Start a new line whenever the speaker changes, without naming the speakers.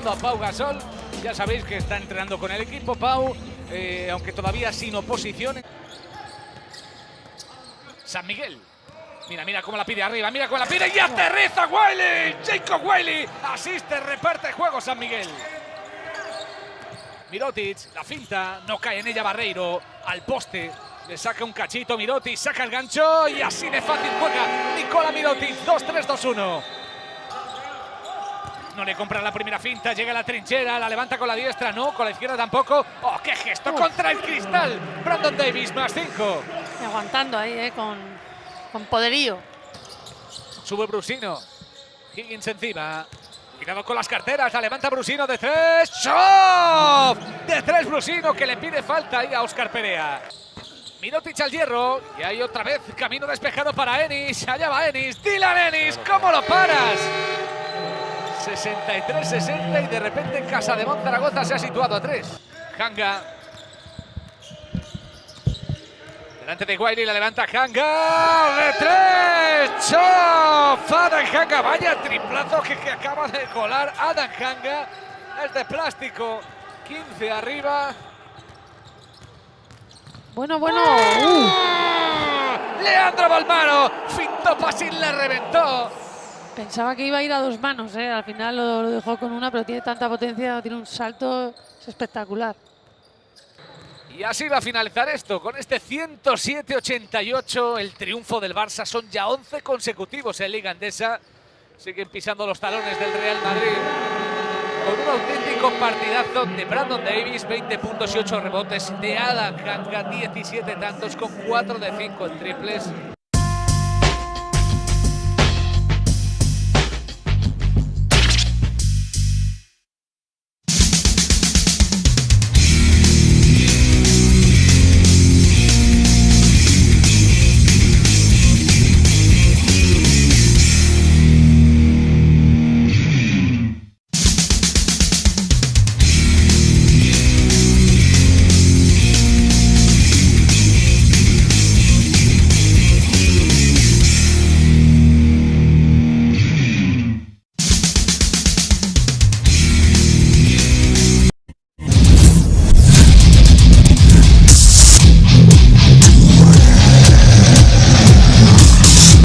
entrenando a Pau Gasol. Ya sabéis que está entrenando con el equipo Pau, aunque todavía sin oposición. San Miguel. Mira cómo la pide arriba, mira cómo la pide y aterriza Wiley. Jacob Wiley asiste, reparte juego San Miguel. Mirotic, la finta, no cae en ella Barreiro, al poste, le saca un cachito Mirotic, saca el gancho y así de fácil juega Nikola Mirotic, 2-3-2-1. No le compra la primera finta, llega a la trinchera, la levanta con la diestra, no, con la izquierda tampoco. ¡Oh, qué gesto contra el cristal! Brandon Davis, +5.
Aguantando ahí, con poderío.
Sube Brusino, Higgins encima. Cuidado con las carteras, la levanta Brusino de 3. ¡Shot! De 3 Brusino, que le pide falta ahí a Óscar Perea. Mirotic al hierro, y hay otra vez camino despejado para Ennis. Allá va Ennis, Dylan Ennis, ¿cómo lo paras? 63-60 y de repente en casa de Zaragoza se ha situado a 3. Hanga. Delante de Wiley, la levanta Hanga. ¡De 3! ¡Chop! Adam Hanga, vaya triplazo que acaba de colar Adam Hanga. Es de plástico. 15 arriba.
Bueno.
Leandro Balmaro. Fintó Pasín, le reventó.
Pensaba que iba a ir a 2 manos, al final lo dejó con una, pero tiene tanta potencia, tiene un salto, es espectacular.
Y así va a finalizar esto, con este 107-88, el triunfo del Barça. Son ya 11 consecutivos en Liga Endesa. Siguen pisando los talones del Real Madrid. Con un auténtico partidazo de Brandon Davis, 20 puntos y 8 rebotes. De Adam Hanga, 17 tantos con 4 de 5 en triples.